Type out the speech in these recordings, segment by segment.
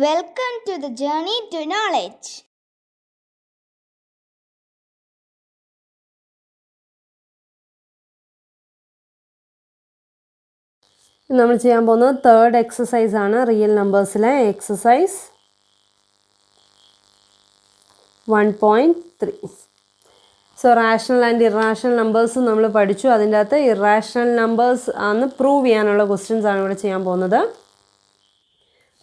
Welcome to the journey to knowledge. നമ്മൾ ചെയ്യാൻ പോകുന്നത് തേർഡ് എക്സസൈസ് ആണ് റിയൽ നമ്പേഴ്സിലെ exercise 1.3. So rational and irrational numbers നമ്മൾ പഠിച്ചു. അതിൻ്റെ അകത്ത് ഇറാഷണൽ നമ്പേഴ്സ് ആണ് പ്രൂവ് ചെയ്യാനുള്ള ക്വസ്റ്റ്യൻസ് ആണ് ഇവിടെ ചെയ്യാൻ പോകുന്നത്.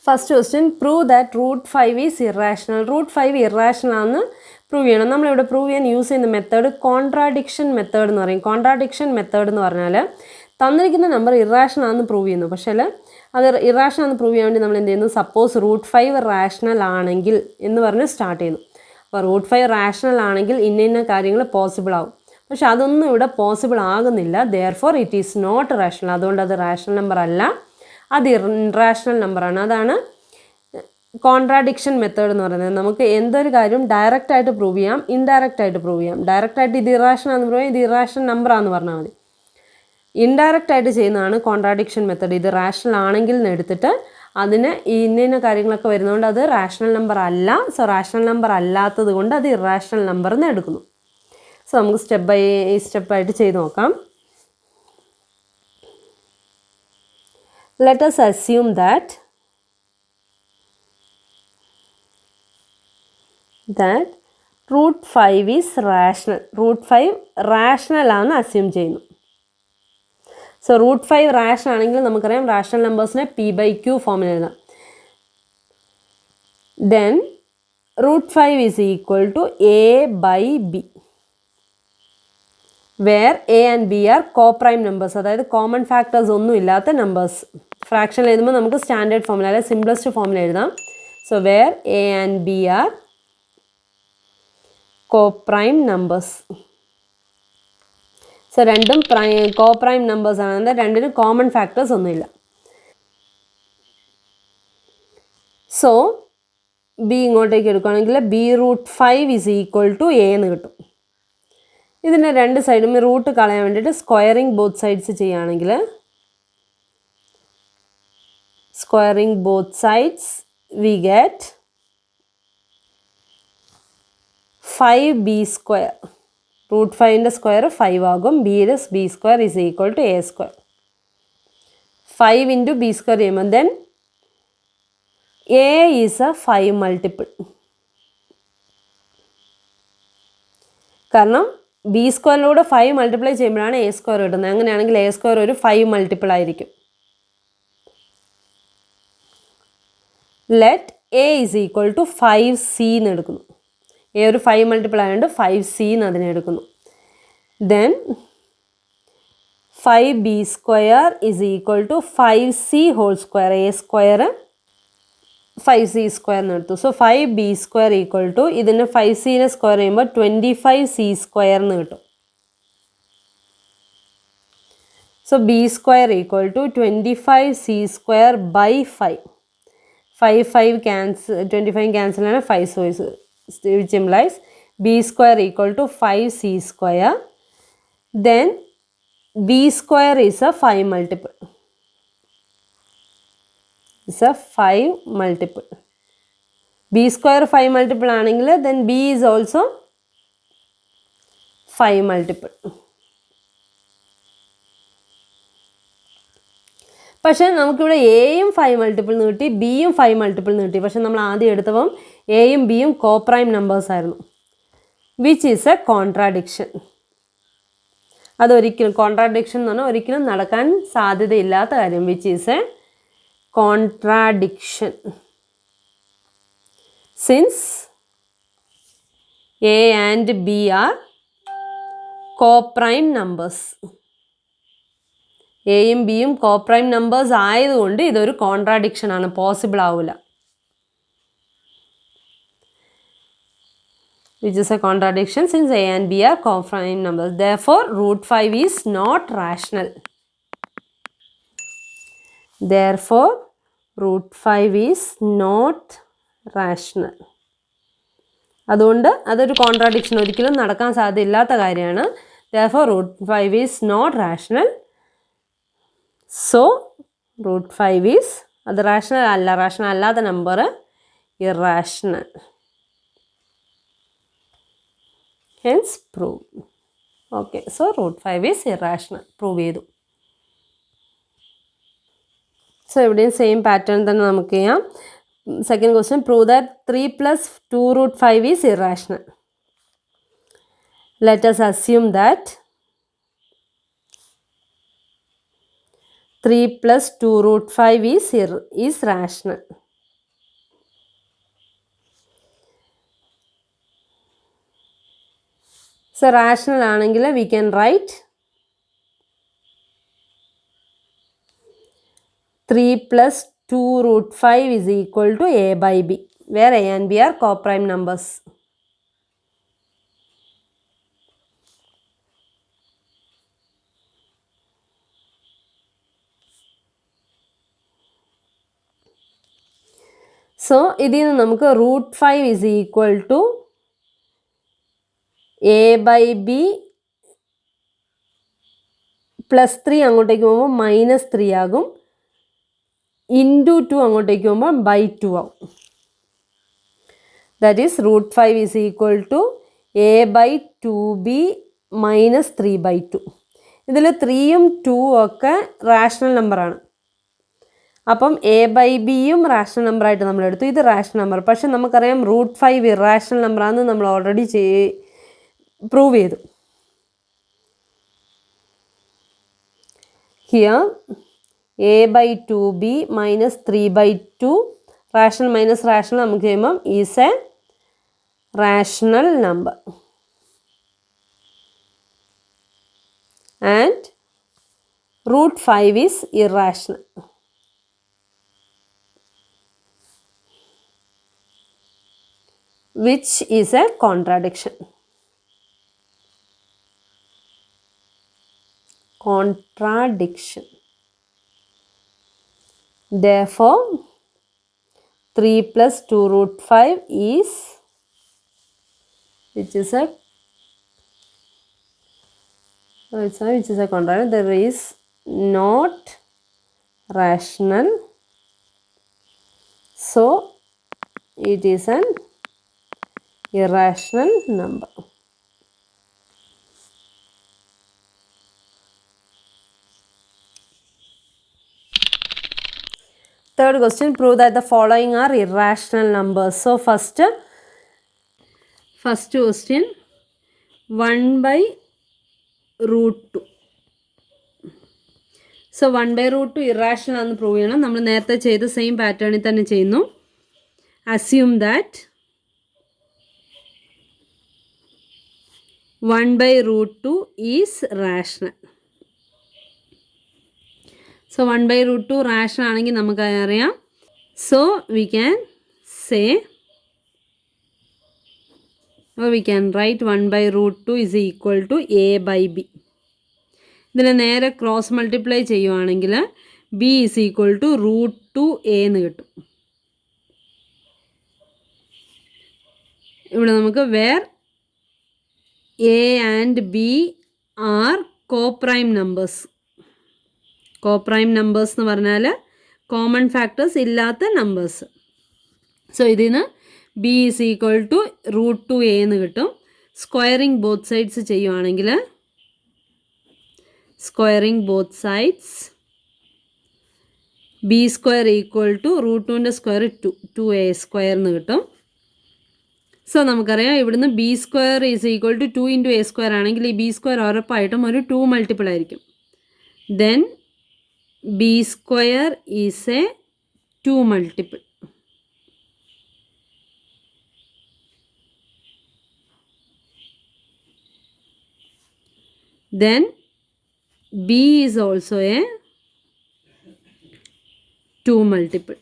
First question, prove that √5 is irrational. √5 irrational ആണെന്ന് പ്രൂവ് ചെയ്യണം. നമ്മളിവിടെ പ്രൂവ് ചെയ്യാൻ യൂസ് ചെയ്യുന്ന മെത്തേഡ് കോൺട്രാഡിക്ഷൻ മെത്തേഡ് എന്ന് പറയും. കോൺട്രാഡിക്ഷൻ മെത്തേഡ് എന്ന് പറഞ്ഞാൽ തന്നിരിക്കുന്ന നമ്പർ ഇറാഷണൽ ആണെന്ന് പ്രൂവ് ചെയ്യുന്നു. പക്ഷേ അത് ഇറാഷണൽ ആണെന്ന് പ്രൂവ് ചെയ്യാൻ വേണ്ടി നമ്മൾ എന്ത് ചെയ്യുന്നു, സപ്പോസ് √5 റാഷണൽ ആണെങ്കിൽ എന്ന് പറഞ്ഞ് സ്റ്റാർട്ട് ചെയ്യുന്നു. അപ്പോൾ √5 റാഷണൽ ആണെങ്കിൽ ഇന്ന കാര്യങ്ങൾ പോസിബിൾ ആവും. പക്ഷെ അതൊന്നും ഇവിടെ പോസിബിൾ ആകുന്നില്ല. Therefore it is not rational. അതുകൊണ്ട് അത് റാഷണൽ നമ്പർ അല്ല, അത് ഇറാഷണൽ നമ്പറാണ്. അതാണ് കോൺട്രാഡിക്ഷൻ മെത്തേഡ് എന്ന് പറയുന്നത്. നമുക്ക് എന്തൊരു കാര്യം ഡയറക്റ്റ് ആയിട്ട് പ്രൂവ് ചെയ്യാം, ഇൻഡയറക്റ്റ് ആയിട്ട് പ്രൂവ് ചെയ്യാം. ഡയറക്റ്റ് ആയിട്ട് ഇത് ഇറാഷണൽ ആണെന്ന് പ്രൂവ് ചെയ്യാം, ഇത് ഇറാഷണൽ നമ്പറാണെന്ന് പറഞ്ഞാൽ മതി. ഇൻഡയറക്റ്റ് ആയിട്ട് ചെയ്യുന്നതാണ് കോൺട്രാഡിക്ഷൻ മെത്തേഡ്. ഇത് റാഷണൽ ആണെങ്കിൽ എടുത്തിട്ട് അതിന് ഇന്ന കാര്യങ്ങളൊക്കെ വരുന്നതുകൊണ്ട് അത് റാഷണൽ നമ്പർ അല്ല. സോ റാഷണൽ നമ്പർ അല്ലാത്തത് കൊണ്ട് അത് ഇറാഷണൽ നമ്പർ എന്ന് എടുക്കുന്നു. സോ നമുക്ക് സ്റ്റെപ്പ് ബൈ സ്റ്റെപ്പായിട്ട് ചെയ്ത് നോക്കാം. Let us assume that √5 is rational. √5 rational ആണെന്ന് അസ്യൂം ചെയ്യുന്നു. സോ √5 റാഷണൽ ആണെങ്കിൽ നമുക്കറിയാം റാഷണൽ നമ്പേഴ്സിനെ p/q ഫോമിൽ എഴുതാം. Then √5 is equal to a/b, where a and b are co-prime numbers. അതായത് കോമൺ ഫാക്ടേഴ്സ് ഒന്നും ഇല്ലാത്ത നമ്പേഴ്സ്. ഫ്രാക്ഷൻ എഴുതുമ്പോൾ നമുക്ക് സ്റ്റാൻഡേർഡ് ഫോമിൽ അല്ലെങ്കിൽ സിംപ്ലസ്റ്റ് ഫോമിൽ എഴുതാം. So where a and b are co-prime numbers. So രണ്ടും co-prime numbers ആണ്. രണ്ടിനും കോമൺ ഫാക്ടേഴ്സ് ഒന്നുമില്ല. സോ ബി ഇങ്ങോട്ടേക്ക് എടുക്കുകയാണെങ്കിൽ b√5 is equal to a എന്ന് കിട്ടും. ഇതിൻ്റെ രണ്ട് സൈഡും റൂട്ട് കളയാൻ വേണ്ടിയിട്ട് സ്ക്വയറിങ് ബോത്ത് സൈഡ്സ് ചെയ്യുകയാണെങ്കിൽ squaring both sides we get 5b². √5ൻ്റെ സ്ക്വയർ 5 ആകും. b² is equal to a². 5 into b² ചെയ്യുമ്പോൾ then a is a 5 multiple. കാരണം b² 5 മൾട്ടിപ്ലൈ ചെയ്യുമ്പോഴാണ് a² കിട്ടുന്നത്. അങ്ങനെയാണെങ്കിൽ a² ഒരു 5 മൾട്ടിപ്പിൾ ആയിരിക്കും. Let a is equal to 5c എന്ന് എടുക്കുന്നു. a ഒരു 5 മൾട്ടിപ്പിൾ ആയതുകൊണ്ട് 5c എന്ന് അതിനെ എടുക്കുന്നു. Then 5b² is equal to 5c whole square. a² 5c² എന്ന് എടുത്തു. സോ 5b² ഈക്വൽ ടു ഇതിന് 5cനെ സ്ക്വയർ ചെയ്യുമ്പോൾ 25c² എന്ന് കിട്ടും. So b² equal to 25c² / 5 cancel, 25 cancel ആണ് 5 സോയ്സ് which implies b² equal to 5c². Then b² is a 5 multiple. Is a 5 multiple. b² 5 multiple ആണെങ്കിൽ then b is also 5 multiple. പക്ഷേ നമുക്കിവിടെ എയും 5 മൾട്ടിപ്പിൾ എന്ന് കിട്ടി, ബിയും 5 മൾട്ടിപ്പിൾ എന്ന് കിട്ടി. പക്ഷെ നമ്മൾ ആദ്യം എടുത്തപ്പം എയും ബിയും co-prime numbers ആയിരുന്നു, വിച്ച് ഈസ് എ കോൺട്രാഡിക്ഷൻ. അതൊരിക്കലും കോൺട്രാഡിക്ഷൻ എന്ന് പറഞ്ഞാൽ ഒരിക്കലും നടക്കാൻ സാധ്യതയില്ലാത്ത കാര്യം. Which is A contradiction since a and b are co-prime numbers. എയും ബിയും co-prime numbers ആയതുകൊണ്ട് ഇതൊരു കോൺട്രാഡിക്ഷൻ ആണ്, പോസിബിൾ ആവില്ല. which is a contradiction since a and b are co-prime numbers. Therefore √5 is not rational. Therefore √5 is not rational. അതുകൊണ്ട് അതൊരു contradiction, ഒരിക്കലും നടക്കാൻ സാധ്യതയില്ലാത്ത കാര്യമാണ്. Therefore √5 is not rational. So √5 is അത് റാഷണൽ അല്ല, റാഷണൽ അല്ലാത്ത number irrational. Hence prove. Okay, so root 5 is irrational. Prove ചെയ്തു. So ഇവിടെയും സെയിം പാറ്റേൺ തന്നെ നമുക്ക് ചെയ്യാം. Second question prove that 3 + 2 root 5 is irrational. Let us assume that 3 + 2 root 5 is rational. So rational ആണെങ്കിൽ we can write 3 + 2 root 5 is equal to a by b, where a and b are coprime numbers. So ഇതിൽ നിന്ന് നമുക്ക് root 5 is equal to a by b plus 3 അങ്ങോട്ടേക്ക് പോകുമ്പോൾ -3 ആകും, into 2 അങ്ങോട്ടേക്ക് പോകുമ്പോൾ by 2 ആകും. That is root 5 is equal to a by 2b minus 3 by 2. ഇതിൽ 3യും 2ഉം ഒക്കെ റാഷണൽ നമ്പറാണ്. അപ്പം എ ബൈ ബിയും റാഷണൽ നമ്പറായിട്ട് നമ്മൾ എടുത്തു. ഇത് റാഷണൽ നമ്പർ. പക്ഷെ നമുക്കറിയാം root 5 ഇറാഷണൽ നമ്പറാണെന്ന് നമ്മൾ ഓൾറെഡി പ്രൂവ് ചെയ്തു. Here a by 2b minus 3 by 2 rational minus rational നമുക്ക് ചെയ്യുമ്പം is a rational number. And root 5 is irrational. Which is a contradiction. Therefore 3 + 2 root 5 is, which is a contradiction. There is not rational, so it is an irrational number. Third question, prove that the following are irrational numbers. So first question, 1 by root 2. So 1 by root 2 irrational ആണെന്ന് prove ചെയ്യണം. നമ്മൾ നേരത്തെ ചെയ്ത same പാറ്റേണിൽ തന്നെ ചെയ്യുന്നു. Assume that 1 by root 2 is rational. So 1 by root 2 rational ആണെങ്കിൽ നമുക്ക് അറിയാം. So we can say, or we can write 1 by root 2 is equal to a by b. ഇതിനെ നേരെ ക്രോസ് മൾട്ടിപ്ലൈ ചെയ്യുവാണെങ്കിൽ b is equal to root 2a എന്ന് കിട്ടും. ഇവിടെ നമുക്ക് where a and b are coprime numbers. Coprime numbers എന്ന് പറഞ്ഞാൽ common factors ഇല്ലാത്ത നമ്പേഴ്സ്. സോ ഇതിൽ നിന്ന് B is equal to root 2a എന്ന് കിട്ടും. സ്ക്വയറിങ് ബോത്ത് സൈഡ്സ് ചെയ്യുവാണെങ്കിൽ squaring both sides B square equal to root 2ൻ്റെ സ്ക്വയർ 2a സ്ക്വയർ എന്ന് കിട്ടും. സോ നമുക്കറിയാം ഇവിടുന്ന് B square is equal to 2 × a square ആണെങ്കിൽ ഈ ബി സ്ക്വയർ ഉറപ്പായിട്ടും ഒരു 2 മൾട്ടിപ്പിൾ ആയിരിക്കും. Then b square is a 2 multiple. Then b is also a 2 multiple.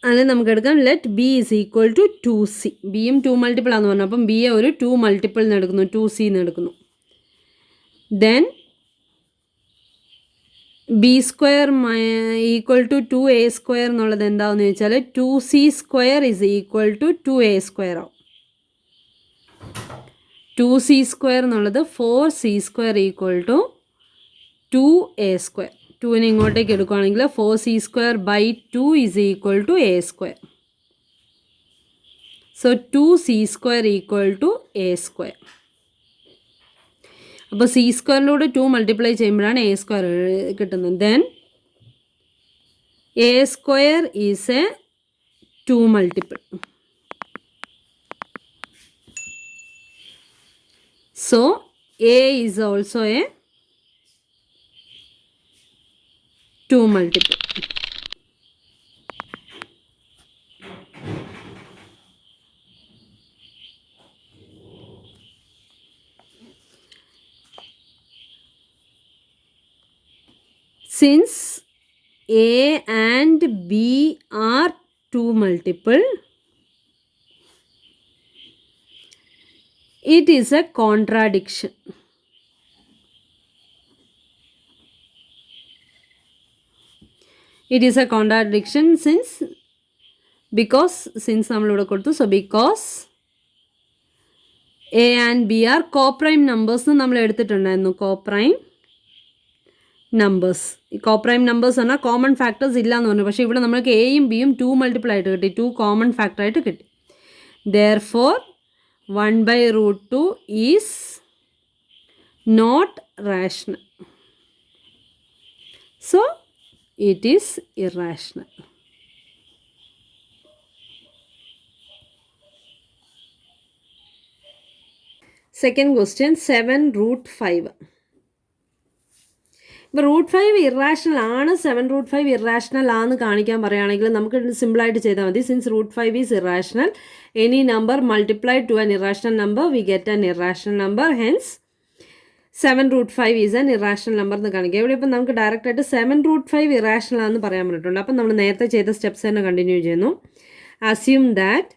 അത് നമുക്ക് എടുക്കാം let b is equal to 2c. ബിയും 2 മൾട്ടിപ്പിൾ ആണെന്ന് പറഞ്ഞു. അപ്പം ബിയെ ഒരു 2 മൾട്ടിപ്പിൾ എന്ന് എടുക്കുന്നു, 2c എന്ന് എടുക്കുന്നു. Then B square equal to 2a square എന്നുള്ളത് എന്താണെന്ന് ചോദിച്ചാൽ 2c square is equal to 2a square ആവും. 2c സ്ക്വയർ എന്നുള്ളത് 4c square equal to 2a square. 2നെ ഇങ്ങോട്ടേക്ക് എടുക്കുകയാണെങ്കിൽ 4c² / 2 = a². So 2c² = a². അപ്പോൾ c²ലൂടെ 2 മൾട്ടിപ്ലൈ ചെയ്യുമ്പോഴാണ് a² കിട്ടുന്നത്. Then a² is A 2 multiple. So a is also a 2 multiple. Since a and b are 2 multiple, it is a contradiction. It is a contradiction because നമ്മളിവിടെ കൊടുത്തു. So because a and b are co-prime numbers എന്ന് നമ്മൾ എടുത്തിട്ടുണ്ടായിരുന്നു. co-prime numbers. ഈ co-prime numbers പറഞ്ഞാൽ common factors ഇല്ല എന്ന് പറഞ്ഞു. പക്ഷേ ഇവിടെ നമ്മൾക്ക് എയും ബിയും 2 മൾട്ടിപ്പിൾ ആയിട്ട് കിട്ടി, 2 കോമൺ ഫാക്ടർ ആയിട്ട് കിട്ടി. Therefore 1/√2 is not rational. So it is irrational. Second question, 7√5. ഇപ്പോൾ √5 ഇറാഷണൽ ആണ്, 7√5 ഇറാഷണൽ ആണെന്ന് കാണിക്കാൻ പറയുകയാണെങ്കിൽ നമുക്ക് സിമ്പിളായിട്ട് ചെയ്താൽ മതി. Since √5 is irrational, any number multiplied to an irrational number we get an irrational number. Hence 7√5 is an irrational number എന്ന് കാണിക്കുക. ഇവിടെ ഇപ്പം നമുക്ക് ഡയറക്റ്റ് ആയിട്ട് 7√5 ഇറാഷണൽ ആണെന്ന് പറയാൻ പറ്റിയിട്ടുണ്ട്. അപ്പം നമ്മൾ നേരത്തെ ചെയ്ത സ്റ്റെപ്സ് തന്നെ കണ്ടിന്യൂ ചെയ്യുന്നു. Assume that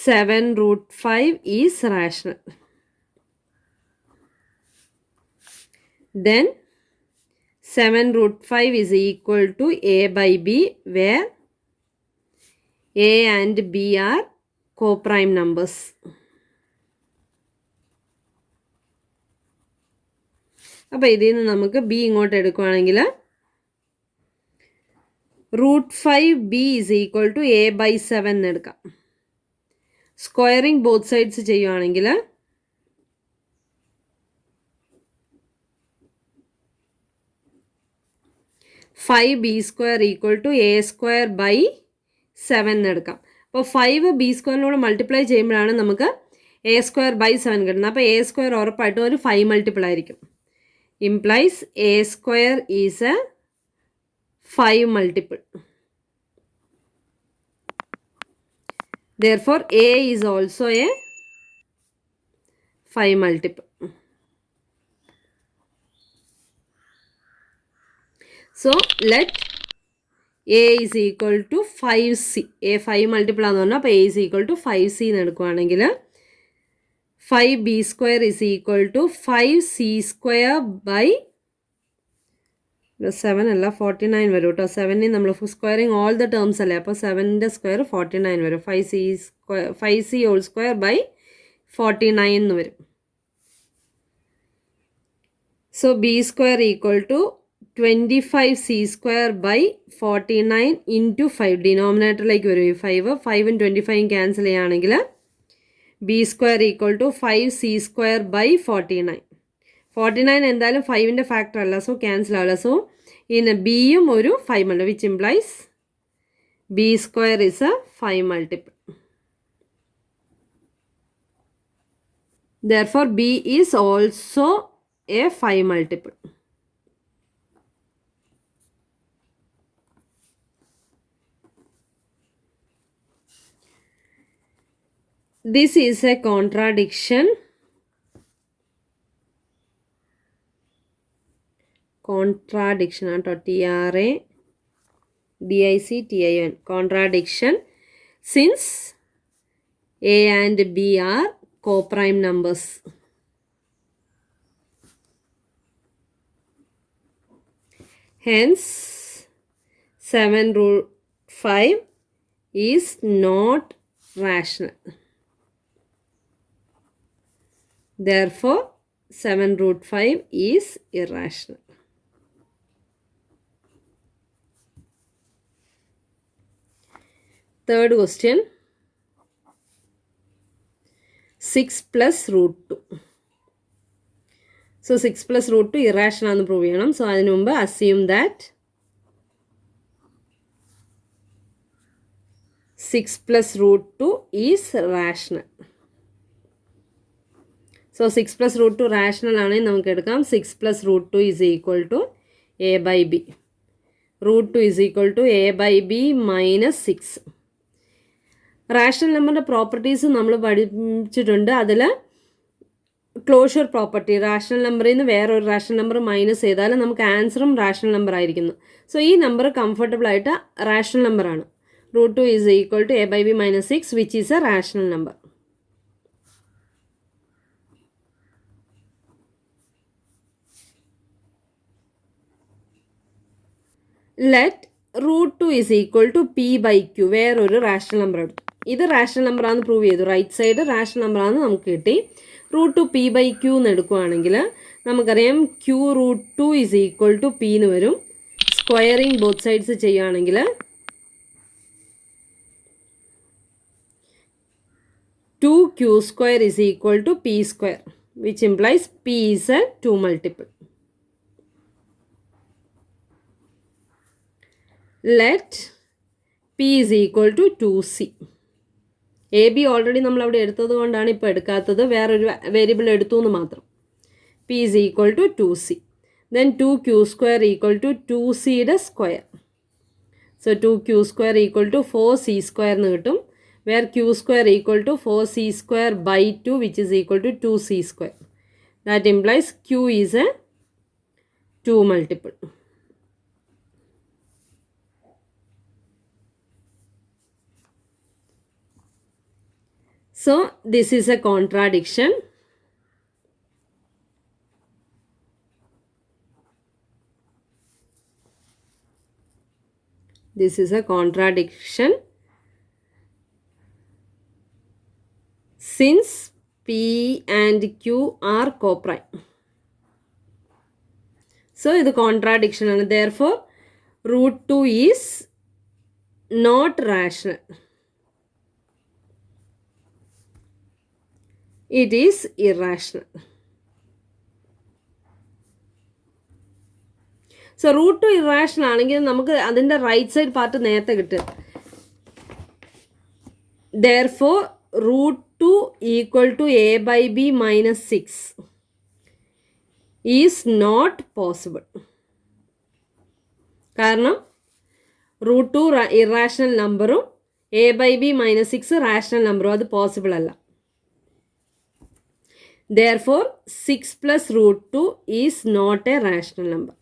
7√5 is rational. Then 7√5 is equal to a/b, where a and b are co-prime numbers. അപ്പോൾ ഇതിൽ നിന്ന് നമുക്ക് b ഇങ്ങോട്ട് എടുക്കുകയാണെങ്കിൽ √5b is equal to a/7 എന്ന് എടുക്കാം. സ്ക്വയറിങ് ബോത്ത് സൈഡ്സ് ചെയ്യുകയാണെങ്കിൽ 5b² = a²/7 എടുക്കാം. അപ്പോൾ 5 b² മൾട്ടിപ്ലൈ ചെയ്യുമ്പോഴാണ് നമുക്ക് a²/7 കിട്ടുന്നത്. അപ്പോൾ a² ഉറപ്പായിട്ടും ഒരു 5 മൾട്ടിപ്പിൾ ആയിരിക്കും. Implies a² is a 5 multiple. Therefore a is also a 5 multiple. So let a is equal to 5c. a 5 multiple ആണെന്ന് പറഞ്ഞാൽ അപ്പോൾ a is equal to 5c എന്ന് എടുക്കുകയാണെങ്കിൽ 5b² is equal to 5c²/7 അല്ല 49 വരും കേട്ടോ. 7 നമ്മൾ സ്ക്വയറിങ് ഓൾ ദ ടേംസ് അല്ലേ, അപ്പോൾ 7ൻ്റെ സ്ക്വയർ 49 വരും. 5c² എന്ന് വരും. So b² equal to 25c²/49 into 5. ഡിനോമിനേറ്ററിലേക്ക് വരും ഈ 5. 5ഉം 25ഉം ക്യാൻസൽ ചെയ്യുകയാണെങ്കിൽ b² ഈക്വൽ ടു 5c²/49. 49 എന്തായാലും 5ൻ്റെ ഫാക്ടർ അല്ല, സോ ക്യാൻസൽ ആവില്ല. സോ ഇനി ബിയും ഒരു 5 multiple, which implies b² is a 5 multiple. Therefore b is also a 5 multiple. This is a contradiction. Contradiction ആട്ടോ, TRADICTION. Contradiction since a and b are co-prime numbers. Hence 7√5 is not rational. Therefore 7√5 is irrational. Third question. 6 plus root 2. So 6 plus root 2 irrational ആണെന്ന് prove ചെയ്യണം. So അതിനു മുമ്പ് assume that 6 plus root 2 is rational. So 6 plus root 2 rational ആണെങ്കിൽ നമുക്ക് എടുക്കാം 6 plus root 2 is equal to a by b. Root 2 is equal to a by b minus 6. Rational നമ്പറിൻ്റെ properties നമ്മൾ പഠിച്ചിട്ടുണ്ട്. അതിൽ ക്ലോഷർ പ്രോപ്പർട്ടി, റാഷണൽ നമ്പറിൽ നിന്ന് വേറൊരു റാഷണൽ നമ്പർ മൈനസ് ചെയ്താൽ നമുക്ക് ആൻസറും റാഷണൽ നമ്പർ ആയിരിക്കുന്നു. സോ ഈ നമ്പർ കംഫർട്ടബിൾ ആയിട്ട് റാഷണൽ നമ്പറാണ്. Root 2 is equal to a by b minus 6 which is a rational number. Let root 2 is equal to p by q, വേറൊരു റാഷണൽ നമ്പർ എടുത്തു. ഇത് റാഷണൽ നമ്പറാണെന്ന് പ്രൂവ് ചെയ്തു. Right side rational നമ്പറാണെന്ന് നമുക്ക് കിട്ടി. റൂട്ട് 2 പി ബൈ ക്യൂ എന്ന് എടുക്കുകയാണെങ്കിൽ നമുക്കറിയാം q root 2 is equal to p എന്ന് വരും. സ്ക്വയറിങ് ബോത്ത് സൈഡ്സ് ചെയ്യുകയാണെങ്കിൽ 2q square is equal to p square, which implies p is a 2 multiple. Let p is equal to 2c. A B already നമ്മൾ അവിടെ എടുത്തത് കൊണ്ടാണ് ഇപ്പോൾ എടുക്കാത്തത്, വേറൊരു വേരിയബിൾ എടുത്തു എന്ന് മാത്രം. P is equal to 2c. Then 2q square equal to 2cയുടെ square. So 2q square equal to 4c square എന്ന് കിട്ടും. Where q square equal to 4c square by 2 which is equal to 2c square. That implies q is a 2 multiple. So this is a contradiction. This is a contradiction. Since P and Q are coprime. So, this is contradiction. And therefore, root 2 is not rational. It is irrational. So, root 2 irrational ആണെങ്കിൽ നമുക്ക് അതിൻ്റെ right side part നേരത്തെ കിട്ടും. Therefore, root 2 equal to a by b minus 6 is not possible. കാരണം root 2 irrational നമ്പറും a by b minus 6 rational നമ്പറും അത് possible അല്ല. Therefore 6 plus root 2 is not a rational number.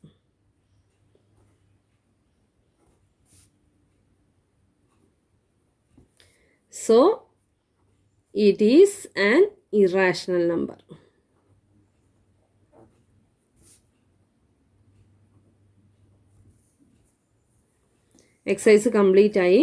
So it is an irrational number. Exercise complete ആയി.